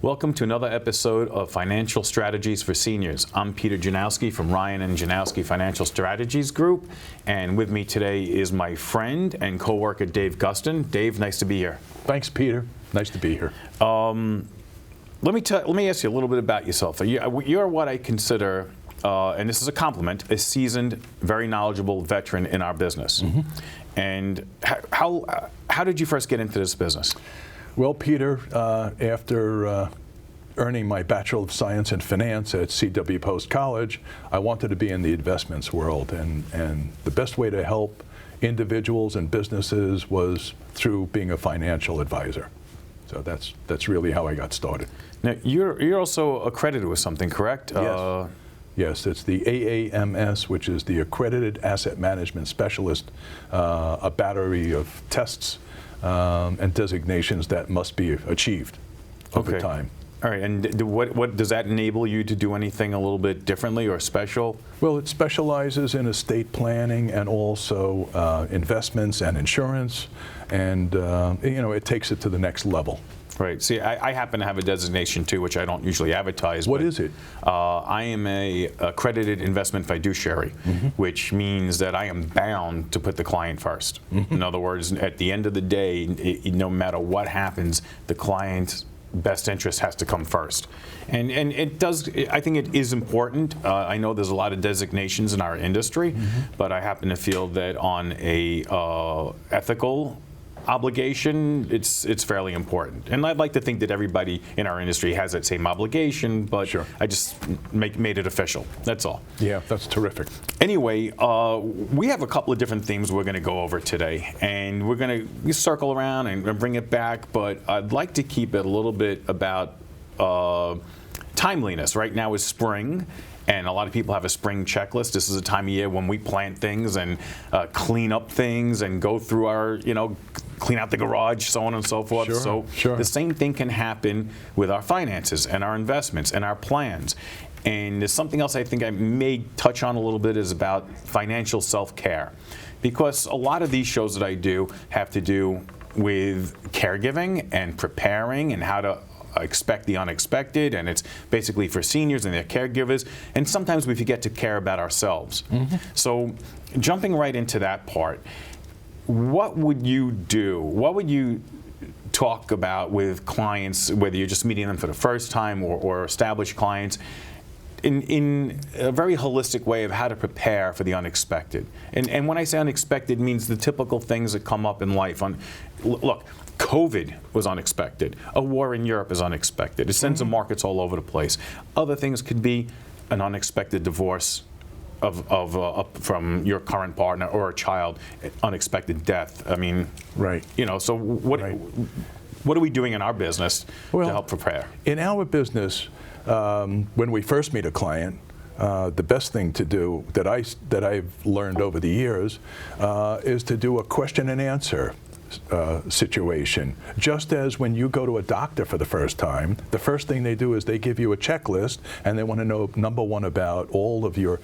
Welcome to another episode of Financial Strategies for Seniors. I'm Peter Janowski from Ryan and Janowski Financial Strategies Group, and with me today is my friend and co-worker Dave Gustin. Dave, nice to be here. Thanks, Peter. Nice to be here. Let me ask you a little bit about yourself. You're what I consider, and this is a compliment, a seasoned, very knowledgeable veteran in our business. Mm-hmm. And how did you first get into this business? Well, Peter, after earning my Bachelor of Science in Finance at C.W. Post College, I wanted to be in the investments world, and the best way to help individuals and businesses was through being a financial advisor. So that's really how I got started. Now, you're also accredited with something, correct? Yes. Yes, it's the AAMS, which is the Accredited Asset Management Specialist, a battery of tests and designations that must be achieved over time. All right, and what does that enable you to do anything a little bit differently or special? Well, it specializes in estate planning and also investments and insurance, and it takes it to the next level. Right. See, I happen to have a designation too, which I don't usually advertise. What is it? I am a accredited investment fiduciary, mm-hmm. which means that I am bound to put the client first. Mm-hmm. In other words, at the end of the day, no matter what happens, the client's best interest has to come first. And it does, I think it is important. I know there's a lot of designations in our industry, mm-hmm. but I happen to feel that on a ethical obligation, it's fairly important. And I'd like to think that everybody in our industry has that same obligation, but sure. I just made it official. That's all. Yeah, that's terrific. Anyway, we have a couple of different themes we're going to go over today, and we're going to circle around and bring it back, but I'd like to keep it a little bit about timeliness. Right now is spring, and a lot of people have a spring checklist. This is a time of year when we plant things and clean up things and go through our, clean out the garage, so on and so forth. Sure. The same thing can happen with our finances and our investments and our plans. And there's something else I think I may touch on a little bit is about financial self-care. Because a lot of these shows that I do have to do with caregiving and preparing and how to expect the unexpected, and it's basically for seniors and their caregivers, and sometimes we forget to care about ourselves. Mm-hmm. So jumping right into that part, what would you do? What would you talk about with clients, whether you're just meeting them for the first time or established clients, in a very holistic way of how to prepare for the unexpected? And when I say unexpected, it means the typical things that come up in life. Look, COVID was unexpected. A war in Europe is unexpected. It sends the markets all over the place. Other things could be an unexpected divorce from your current partner or a child, unexpected death. I mean, right. So what are we doing in our business to help prepare? In our business, when we first meet a client, the best thing to do that I've learned over the years is to do a question and answer situation. Just as when you go to a doctor for the first time, the first thing they do is they give you a checklist, and they want to know, number one, about all of your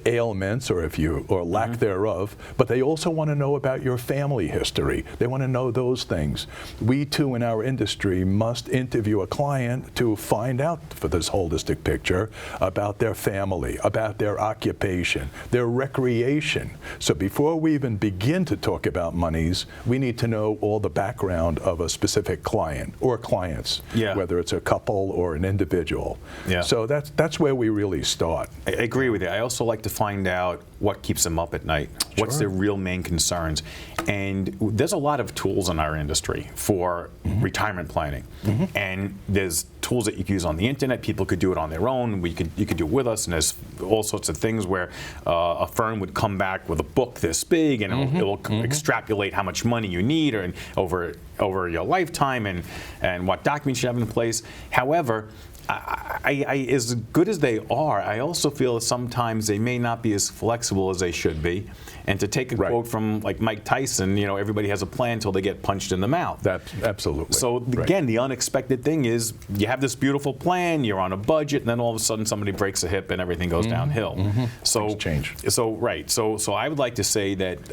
ailments or lack mm-hmm. thereof, but they also want to know about your family history. They want to know those things. We too in our industry must interview a client to find out for this holistic picture about their family, about their occupation, their recreation. So before we even begin to talk about monies, we need to know all the background of a specific client or clients, whether it's a couple or an individual. Yeah. So that's where we really start. I agree with you. I also like to find out what keeps them up at night. Sure. What's their real main concerns? And there's a lot of tools in our industry for mm-hmm. retirement planning. Mm-hmm. And there's tools that you can use on the internet. People could do it on their own. You could do it with us. And there's all sorts of things where a firm would come back with a book this big, and mm-hmm. it'll mm-hmm. extrapolate how much money you need or over your lifetime and what documents you have in place. However, I, as good as they are, I also feel that sometimes they may not be as flexible as they should be. And to take a quote from like Mike Tyson, everybody has a plan until they get punched in the mouth. That's absolutely. So again, the unexpected thing is you have this beautiful plan, you're on a budget, and then all of a sudden somebody breaks a hip and everything goes mm-hmm. downhill. Mm-hmm. So things change. So I would like to say that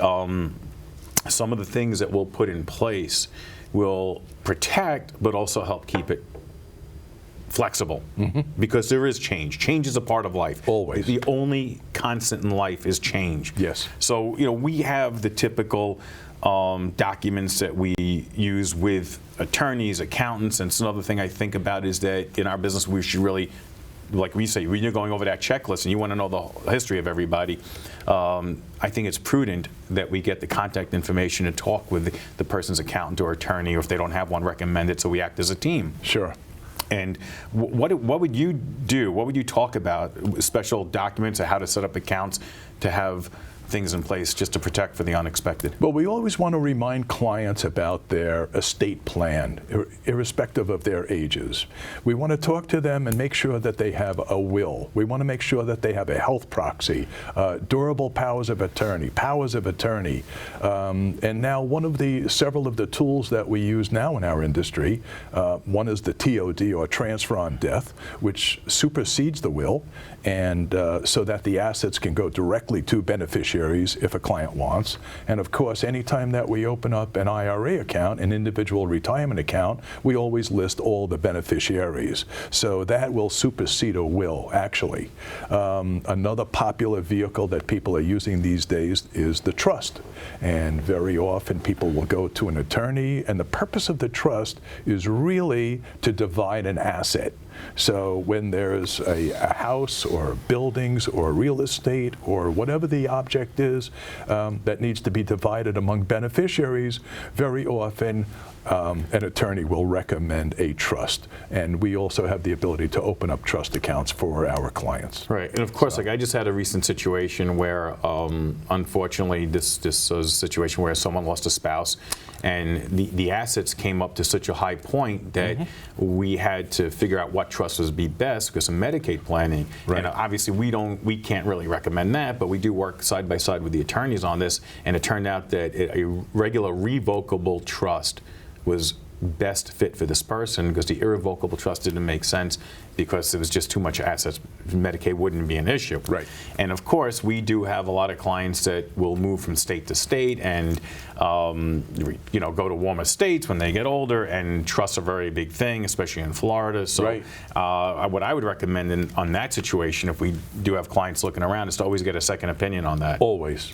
some of the things that we'll put in place will protect, but also help keep it flexible, because there is change. Change is a part of life. Always. The only constant in life is change. Yes. So, we have the typical documents that we use with attorneys, accountants, and it's another thing I think about is that in our business we should really, like we say, when you're going over that checklist and you want to know the history of everybody, I think it's prudent that we get the contact information and talk with the person's accountant or attorney, or if they don't have one, recommend it, so we act as a team. Sure. And what would you do? What would you talk about? Special documents or how to set up accounts to have things in place just to protect for the unexpected? Well, we always want to remind clients about their estate plan, irrespective of their ages. We want to talk to them and make sure that they have a will. We want to make sure that they have a health proxy, durable powers of attorney. And now several of the tools that we use now in our industry, one is the TOD, or transfer on death, which supersedes the will, and so that the assets can go directly to beneficiaries if a client wants. And of course, anytime that we open up an IRA account, an individual retirement account, we always list all the beneficiaries. So that will supersede a will, actually. Another popular vehicle that people are using these days is the trust. And very often people will go to an attorney, and the purpose of the trust is really to divide an asset. So when there's a house or buildings or real estate or whatever the object is that needs to be divided among beneficiaries, very often an attorney will recommend a trust. And we also have the ability to open up trust accounts for our clients. Right, and of course, like I just had a recent situation where, unfortunately, this was a situation where someone lost a spouse, and the assets came up to such a high point that we had to figure out what trust would be best because of Medicaid planning. Right. And obviously, we can't really recommend that, but we do work side by side with the attorneys on this. And it turned out that a regular revocable trust was best fit for this person because the irrevocable trust didn't make sense because there was just too much assets. Medicaid wouldn't be an issue. Right. And of course, we do have a lot of clients that will move from state to state and go to warmer states when they get older, and trusts are a very big thing, especially in Florida. So right. What I would recommend on that situation, if we do have clients looking around, is to always get a second opinion on that. Always.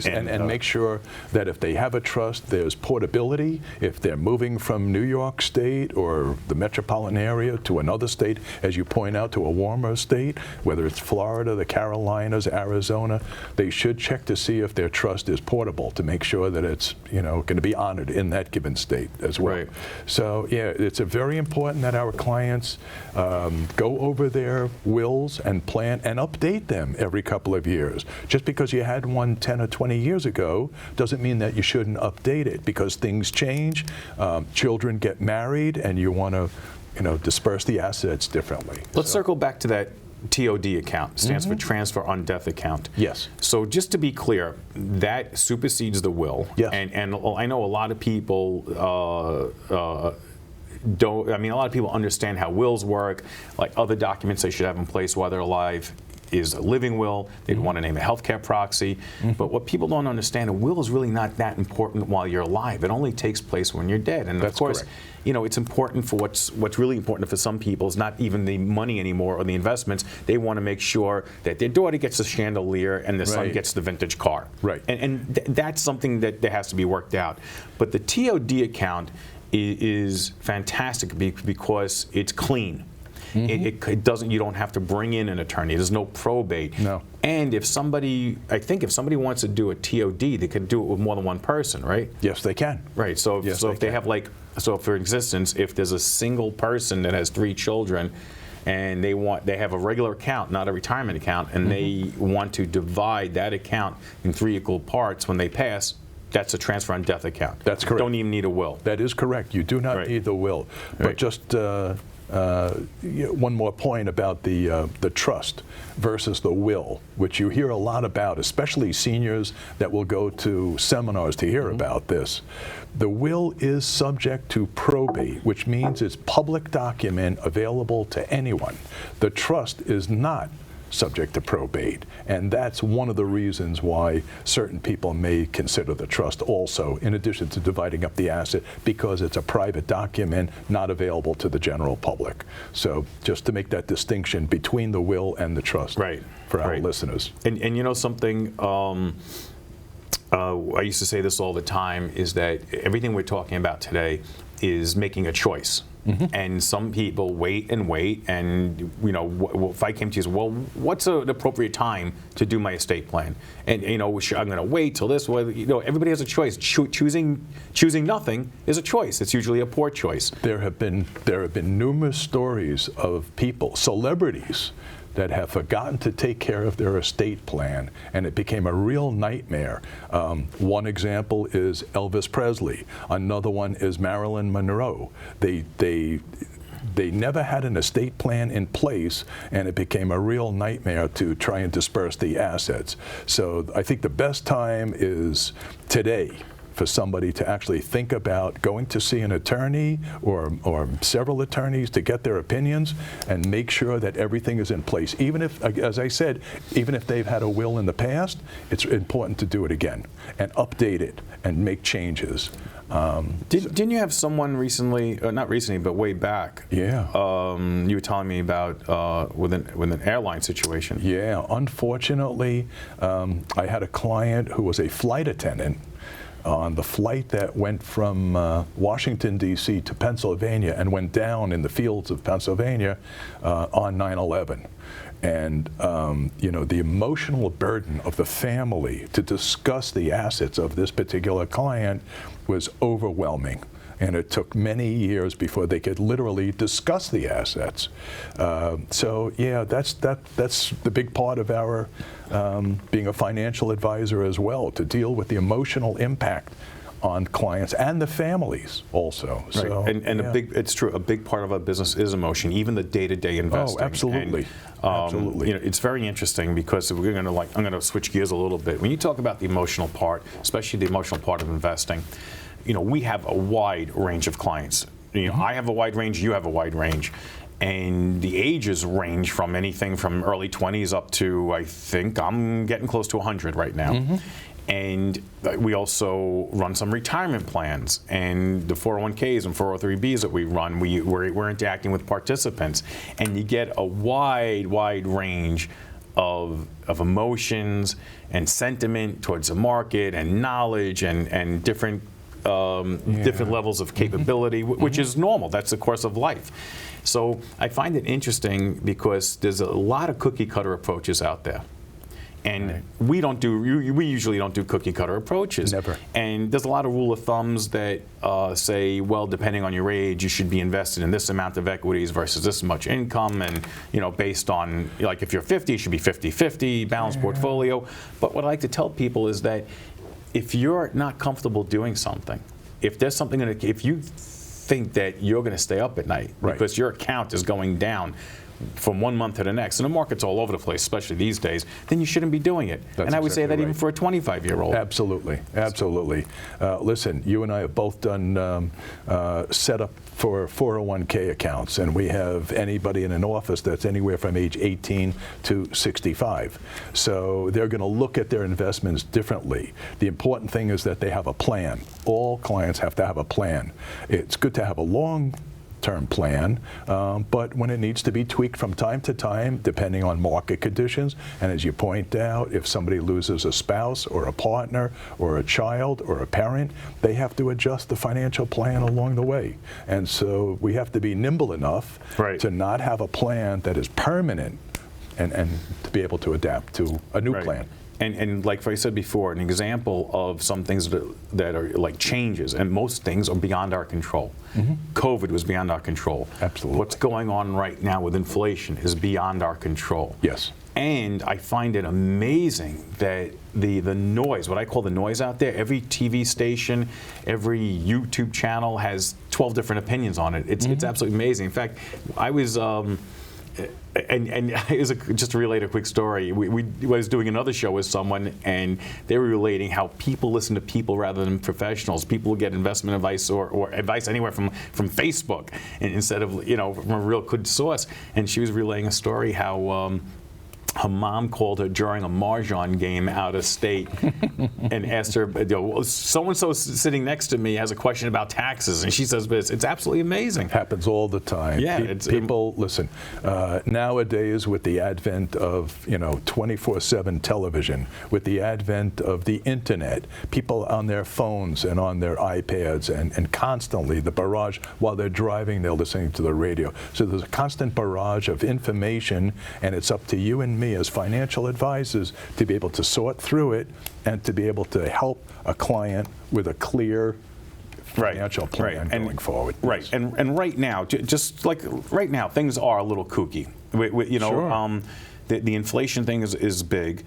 And make sure that if they have a trust, there's portability. If they're moving from New York State or the metropolitan area to another state, as you point out, to a warmer state, whether it's Florida, the Carolinas, Arizona, they should check to see if their trust is portable to make sure that it's going to be honored in that given state as well. Right. So yeah, it's very important that our clients go over their wills and plan and update them every couple of years. Just because you had one 10 or 20 years ago doesn't mean that you shouldn't update it, because things change, children get married, and you want to disperse the assets differently. Let's circle back to that TOD account. Stands for Transfer on Death Account. Yes. So just to be clear, that supersedes the will. Yes. And I know a lot of people don't. I mean, a lot of people understand how wills work, like other documents they should have in place while they're alive. Is a living will. They'd want to name a healthcare proxy. But what people don't understand, a will is really not that important while you're alive. It only takes place when you're dead. And That's of course, correct. It's important for what's really important for some people is not even the money anymore or the investments. They want to make sure that their daughter gets a chandelier and their son Right. gets the vintage car. Right. And that's something that has to be worked out. But the TOD account is fantastic because it's clean. It doesn't. You don't have to bring in an attorney. There's no probate. No. And if somebody wants to do a TOD, they could do it with more than one person, right? Yes, they can. Right. So if, Yes, so they if they can. have for instance, if there's a single person that has 3 children, and they have a regular account, not a retirement account, and they want to divide that account in 3 equal parts when they pass. That's a transfer on death account. That's correct. Don't even need a will. That is correct. You do not Right. need the will. But Right. just one more point about the trust versus the will, which you hear a lot about, especially seniors that will go to seminars to hear about this. The will is subject to probate, which means it's public document available to anyone. The trust is not subject to probate. And that's one of the reasons why certain people may consider the trust also, in addition to dividing up the asset, because it's a private document not available to the general public. So just to make that distinction between the will and the trust for our listeners. And you know something, I used to say this all the time, is that everything we're talking about today is making a choice. And some people wait, and you know, if I came to you, well, what's an appropriate time to do my estate plan? And you know, I'm going to wait till this. Well, you know, everybody has a choice. Choosing nothing is a choice. It's usually a poor choice. There have been numerous stories of people, celebrities, that have forgotten to take care of their estate plan, and it became a real nightmare. One example is Elvis Presley. Another one is Marilyn Monroe. They never had an estate plan in place, and it became a real nightmare to try and disperse the assets. So I think the best time is today for somebody to actually think about going to see an attorney or several attorneys to get their opinions and make sure that everything is in place. Even if, as I said, even if they've had a will in the past, it's important to do it again and update it and make changes. Didn't you have someone recently, not recently, but way back? Yeah. You were telling me about with an airline situation. Yeah. Unfortunately, I had a client who was a flight attendant on the flight that went from Washington, D.C. to Pennsylvania and went down in the fields of Pennsylvania on 9/11. And you know, the emotional burden of the family to discuss the assets of this particular client was overwhelming. And it took many years before they could literally discuss the assets. So yeah, that's the big part of our being a financial advisor as well, to deal with the emotional impact on clients and the families also. Right. So, and yeah. It's true, a big part of our business is emotion, even the day-to-day investing. Oh, absolutely. And, absolutely. You know, it's very interesting because we're going to I'm going to switch gears a little bit. When you talk about the emotional part, especially the emotional part of investing, you know, we have a wide range of clients. You know, I have a wide range, you have a wide range. And the ages range from anything from early 20s up to, I think, I'm getting close to 100 right now. And we also run some retirement plans, and the 401ks and 403bs that we run, we're interacting with participants, and you get a wide range of emotions and sentiment towards the market and knowledge and different levels of capability, which is normal. That's the course of life. So I find it interesting because there's a lot of cookie cutter approaches out there. And we usually don't do cookie cutter approaches. Never. And there's a lot of rule of thumbs that say, well, depending on your age, you should be invested in this amount of equities versus this much income, and you know, based on, like, if you're 50, it should be 50-50 balanced portfolio. But what I like to tell people is that if you're not comfortable doing something, if there's something if you think that you're going to stay up at night because your account is going down from one month to the next, and the market's all over the place, especially these days, then you shouldn't be doing it. And I would say that even for a 25-year-old. Absolutely, absolutely. Listen, you and I have both done setup for 401k accounts, and we have anybody in an office that's anywhere from age 18 to 65. So they're going to look at their investments differently. The important thing is that they have a plan. All clients have to have a plan. It's good to have a long-term plan, but when it needs to be tweaked from time to time, depending on market conditions, and as you point out, if somebody loses a spouse or a partner or a child or a parent, they have to adjust the financial plan along the way. And so we have to be nimble enough to not have a plan that is permanent and to be able to adapt to a new plan. And like I said before, an example of some things that are like changes, and most things are beyond our control. COVID was beyond our control. Absolutely. What's going on right now with inflation is beyond our control. Yes. And I find it amazing that the noise, what I call the noise out there, every TV station, every YouTube channel has 12 different opinions on it. It's absolutely amazing. In fact, I was just to relate a quick story, we was doing another show with someone, and they were relating how people listen to people rather than professionals. People will get investment advice or advice anywhere from Facebook, and instead of, you know, from a real good source. And she was relaying a story how her mom called her during a mahjong game out of state and asked her, so-and-so sitting next to me has a question about taxes, and she says, but it's absolutely amazing. Happens all the time. Yeah, People, listen, nowadays with the advent of 24/7 television, with the advent of the internet, people on their phones and on their iPads, and constantly the barrage, while they're driving, they're listening to the radio. So there's a constant barrage of information, and it's up to you and me as financial advisors to be able to sort through it and to be able to help a client with a clear financial plan going forward. Right, and right now, just like right now, things are a little kooky. Sure. The inflation thing is big.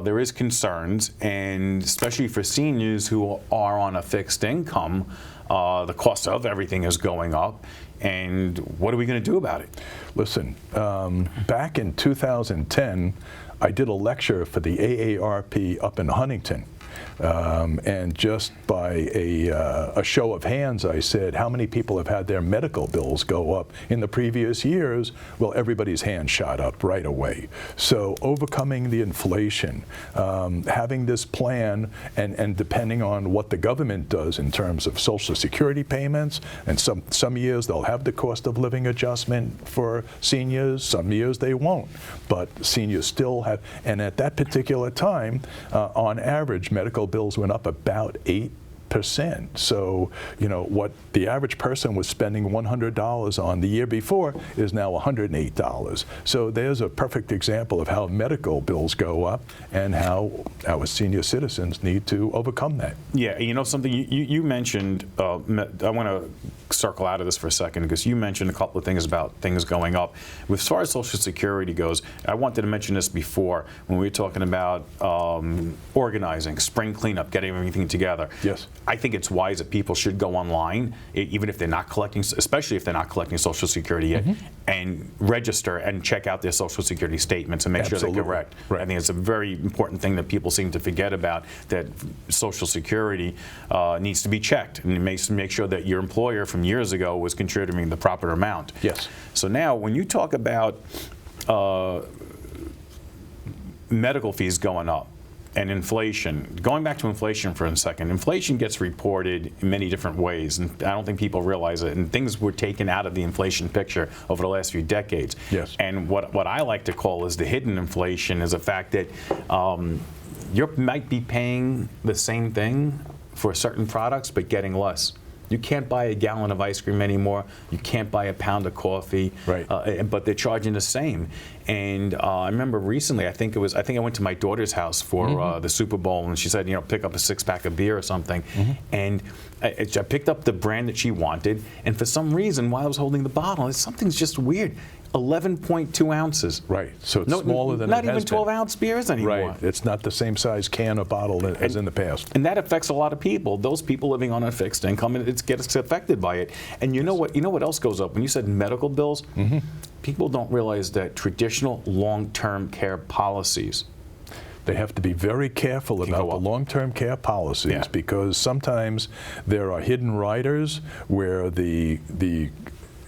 There is concerns, and especially for seniors who are on a fixed income, the cost of everything is going up. And what are we going to do about it? Listen, back in 2010, I did a lecture for the AARP up in Huntington. And just by a show of hands, I said, how many people have had their medical bills go up in the previous years? Well, everybody's hand shot up right away. So overcoming the inflation, having this plan, and depending on what the government does in terms of Social Security payments, and some years they'll have the cost of living adjustment for seniors, some years they won't. But seniors still have, and at that particular time, on average, medical bills went up about 8%. So, what the average person was spending $100 on the year before is now $108. So there's a perfect example of how medical bills go up and how our senior citizens need to overcome that. Yeah, something you mentioned, I want to circle out of this for a second, because you mentioned a couple of things about things going up. As far as Social Security goes, I wanted to mention this before when we were talking about organizing, spring cleanup, getting everything together. Yes. I think it's wise that people should go online, even if they're not collecting, especially if they're not collecting Social Security yet, and register and check out their Social Security statements and make sure they're correct. Right. I think it's a very important thing that people seem to forget about, that Social Security needs to be checked, and make sure that your employer from years ago was contributing the proper amount. Yes. So now, when you talk about medical fees going up, and inflation, going back to inflation for a second, inflation gets reported in many different ways, and I don't think people realize it, and things were taken out of the inflation picture over the last few decades. Yes. And what I like to call is the hidden inflation is the fact that you might be paying the same thing for certain products, but getting less. You can't buy a gallon of ice cream anymore. You can't buy a pound of coffee. Right. But they're charging the same. And I remember recently, I think I went to my daughter's house for the Super Bowl, and she said, pick up a 6-pack of beer or something. And I picked up the brand that she wanted, and for some reason, while I was holding the bottle, something's just weird. 11.2 ounces. Right. So it's smaller than it has been. Not even 12-ounce beers anymore. Right. It's not the same size can or bottle as in the past. And that affects a lot of people. Those people living on a fixed income, and it gets affected by it. And you know what else goes up? When you said medical bills, people don't realize that traditional long-term care policies, they have to be very careful about the long-term care policies, because sometimes there are hidden riders where the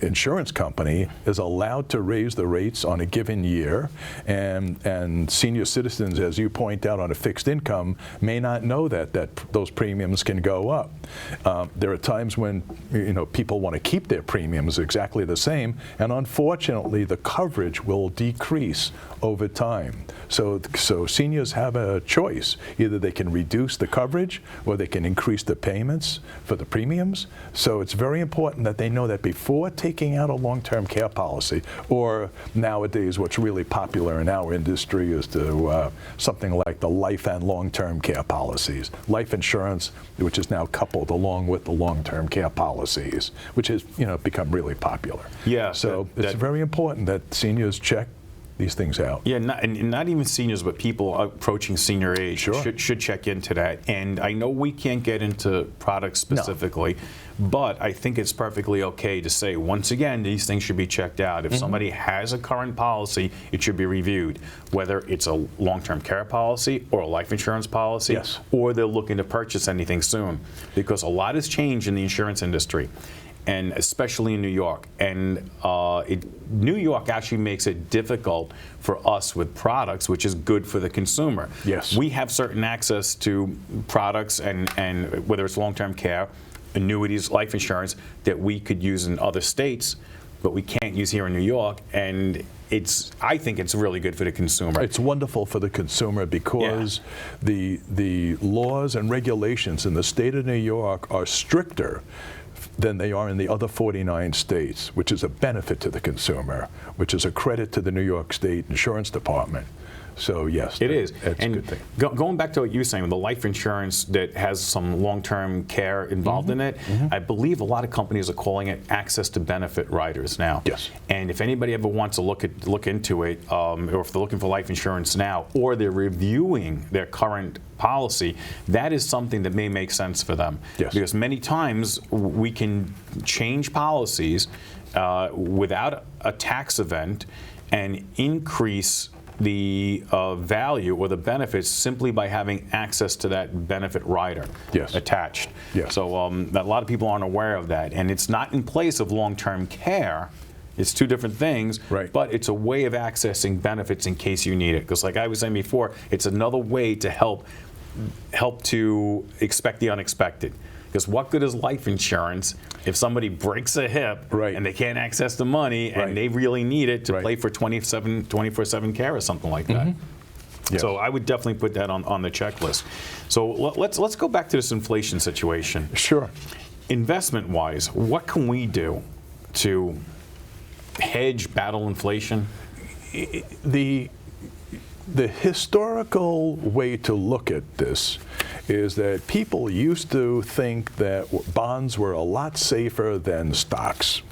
insurance company is allowed to raise the rates on a given year, and senior citizens, as you point out, on a fixed income may not know that those premiums can go up. There are times when people want to keep their premiums exactly the same, and unfortunately the coverage will decrease over time. So seniors have a choice. Either they can reduce the coverage or they can increase the payments for the premiums. So it's very important that they know that before taking out a long-term care policy, or nowadays what's really popular in our industry is something like the life and long-term care policies. Life insurance, which is now coupled along with the long-term care policies, which has become really popular. Yeah. So it's very important that seniors check these things out. Yeah, not even seniors, but people approaching senior age should check into that. And I know we can't get into products specifically, but I think it's perfectly okay to say, once again, these things should be checked out. If somebody has a current policy, it should be reviewed, whether it's a long-term care policy or a life insurance policy, or they're looking to purchase anything soon, because a lot has changed in the insurance industry. and especially in New York. And New York actually makes it difficult for us with products, which is good for the consumer. Yes. We have certain access to products, and whether it's long-term care, annuities, life insurance, that we could use in other states, but we can't use here in New York. And I think it's really good for the consumer. It's wonderful for the consumer because the laws and regulations in the state of New York are stricter than they are in the other 49 states, which is a benefit to the consumer, which is a credit to the New York State Insurance Department. So yes, it is. It's and a good thing. Going back to what you were saying, the life insurance that has some long-term care involved in it, I believe a lot of companies are calling it access to benefit riders now. Yes. And if anybody ever wants to look into it, or if they're looking for life insurance now, or they're reviewing their current policy, that is something that may make sense for them. Yes. Because many times we can change policies without a tax event and increase the value or the benefits simply by having access to that benefit rider attached. Yes. So a lot of people aren't aware of that, and it's not in place of long-term care. It's two different things, right. But it's a way of accessing benefits in case you need it. Because like I was saying before, it's another way to help to expect the unexpected. Because what good is life insurance if somebody breaks a hip and they can't access the money and they really need it to play for 24/7 care or something like that? Yes. So I would definitely put that on the checklist. So let's go back to this inflation situation. Sure. Investment-wise, what can we do to hedge, battle inflation? The historical way to look at this is that people used to think that bonds were a lot safer than stocks.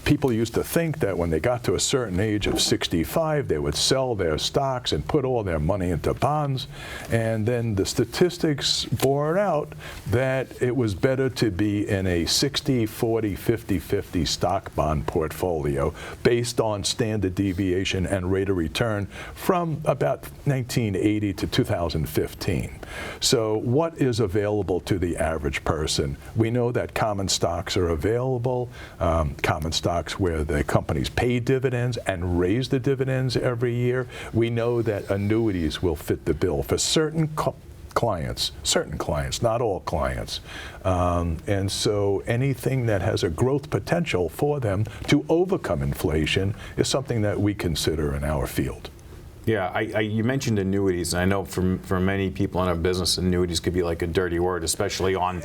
People used to think that when they got to a certain age of 65, they would sell their stocks and put all their money into bonds. And then the statistics bore out that it was better to be in a 60, 40, 50, 50 stock bond portfolio based on standard deviation and rate of return from about 1980 to 2015. So what is available to the average person? We know that common stocks are available. Common stocks where the companies pay dividends and raise the dividends every year. We know that annuities will fit the bill for certain clients, not all clients. And so anything that has a growth potential for them to overcome inflation is something that we consider in our field. Yeah, you mentioned annuities, and I know for many people in our business, annuities could be like a dirty word, especially on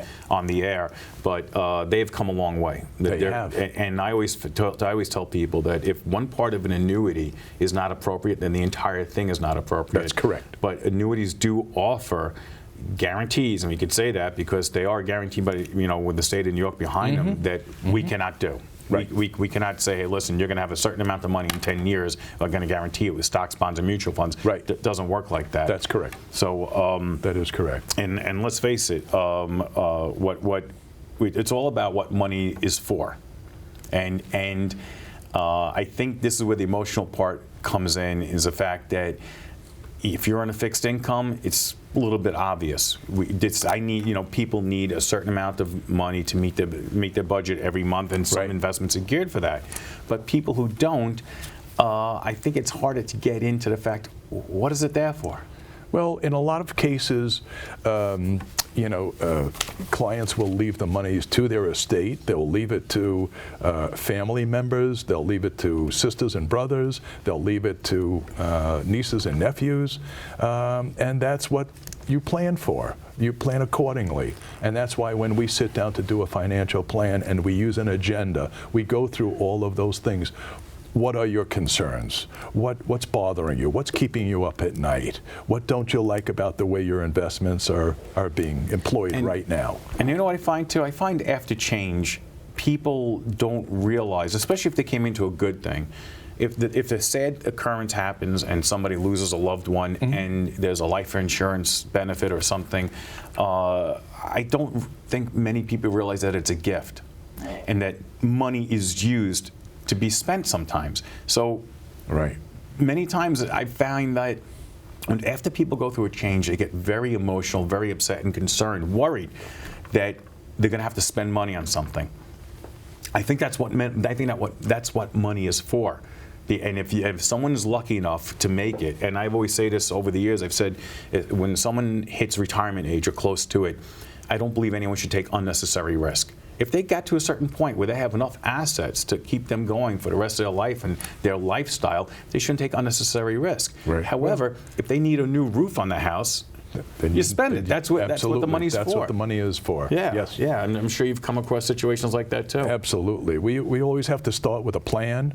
the air. But they've come a long way. They have. And I always tell people that if one part of an annuity is not appropriate, then the entire thing is not appropriate. That's correct. But annuities do offer guarantees, and we could say that because they are guaranteed by, with the state of New York behind them, that we cannot do. Right. We cannot say, hey, listen, you're going to have a certain amount of money in 10 years. We're going to guarantee it with stocks, bonds, and mutual funds. Right. It doesn't work like that. That's correct. So that is correct. And let's face it, it's all about what money is for, and I think this is where the emotional part comes in, is the fact that if you're on a fixed income, it's a little bit obvious. People need a certain amount of money to meet their budget every month, and some investments are geared for that. But people who don't, I think it's harder to get into the fact, what is it there for? Well, in a lot of cases, clients will leave the monies to their estate. They'll leave it to family members. They'll leave it to sisters and brothers. They'll leave it to nieces and nephews. And that's what you plan for. You plan accordingly. And that's why when we sit down to do a financial plan and we use an agenda, we go through all of those things. What are your concerns? What's bothering you? What's keeping you up at night? What don't you like about the way your investments are being employed right now? And you know what I find too? I find after change, people don't realize, especially if they came into a good thing, if the sad occurrence happens and somebody loses a loved one and there's a life insurance benefit or something, I don't think many people realize that it's a gift and that money is used to be spent sometimes. So many times I find that after people go through a change, they get very emotional, very upset and concerned, worried that they're going to have to spend money on something. I think that's what that's what money is for. And if someone is lucky enough to make it, and I've always say this over the years, I've said when someone hits retirement age or close to it, I don't believe anyone should take unnecessary risk. If they got to a certain point where they have enough assets to keep them going for the rest of their life and their lifestyle, they shouldn't take unnecessary risk. Right. However, if they need a new roof on the house, then you spend it. That's what the money's for. That's what the money is for. Yeah, yes. Yeah, and I'm sure you've come across situations like that too. Absolutely. We always have to start with a plan.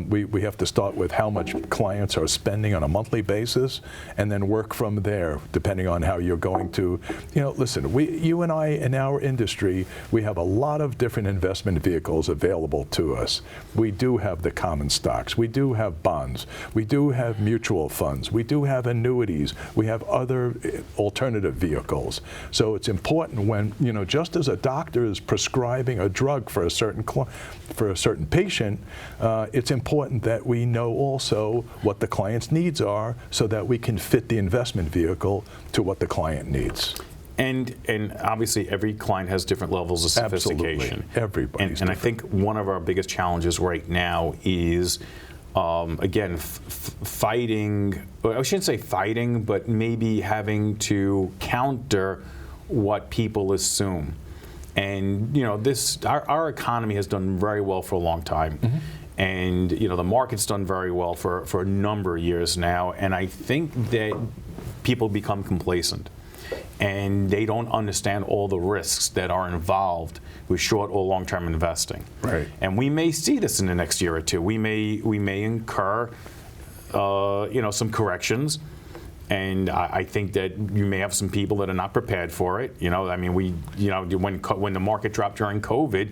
We have to start with how much clients are spending on a monthly basis, and then work from there, depending on how you're going to. Listen, you and I in our industry, we have a lot of different investment vehicles available to us. We do have the common stocks. We do have bonds. We do have mutual funds. We do have annuities. We have other alternative vehicles. So it's important when, just as a doctor is prescribing a drug for a certain patient, it's important that we know also what the client's needs are so that we can fit the investment vehicle to what the client needs. And obviously every client has different levels of sophistication. Absolutely. Everybody's and I think one of our biggest challenges right now is again, fighting, I shouldn't say fighting, but maybe having to counter what people assume. And, our economy has done very well for a long time. Mm-hmm. And, the market's done very well for a number of years now. And I think that people become complacent. And they don't understand all the risks that are involved with short or long-term investing. Right. And we may see this in the next year or two. We may incur, some corrections. And I think that you may have some people that are not prepared for it. When the market dropped during COVID,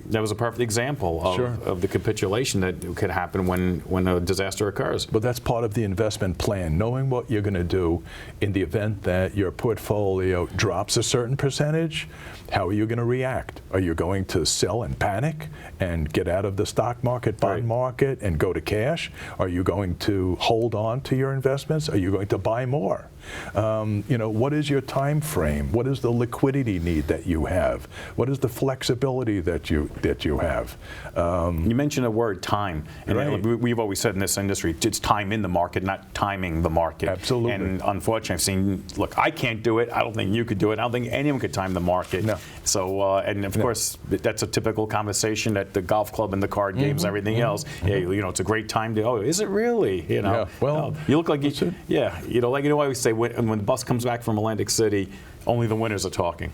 that was a perfect example of the capitulation that could happen when a disaster occurs. But that's part of the investment plan, knowing what you're going to do in the event that your portfolio drops a certain percentage. How are you going to react? Are you going to sell and panic and get out of the stock market, bond market, and go to cash? Are you going to hold on to your investments? Are you going to buy more? What is your time frame? What is the liquidity need that you have? What is the flexibility that you have? You mentioned the word time, and right. We've always said in this industry, it's time in the market, not timing the market. Absolutely. And unfortunately, I've seen, look, I can't do it. I don't think you could do it. I don't think anyone could time the market. No. So, and of course, that's a typical conversation at the golf club and the card games, and everything else. Mm-hmm. Yeah, it's a great time to. Oh, is it really? Yeah. Well, you look like you. Yeah. I always say when the bus comes back from Atlantic City, only the winners are talking.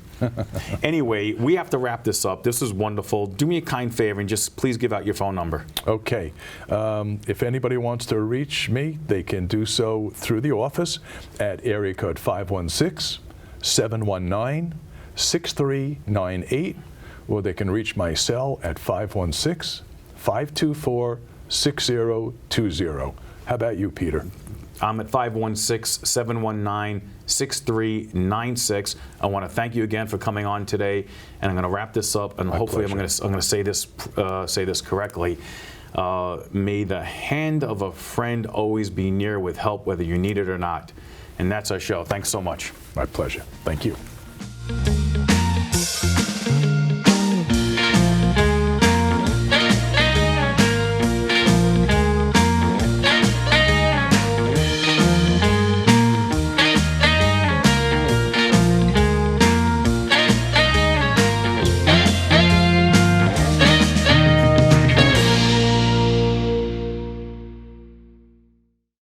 Anyway, we have to wrap this up. This is wonderful. Do me a kind favor and just please give out your phone number. Okay. If anybody wants to reach me, they can do so through the office at area code 516-719-6398, or they can reach my cell at 516-524-6020. How about you, Peter? I'm at 516-719-6396. I want to thank you again for coming on today, and I'm going to wrap this up, and hopefully I'm going to say this correctly. May the hand of a friend always be near with help, whether you need it or not. And that's our show. Thanks so much. My pleasure. Thank you.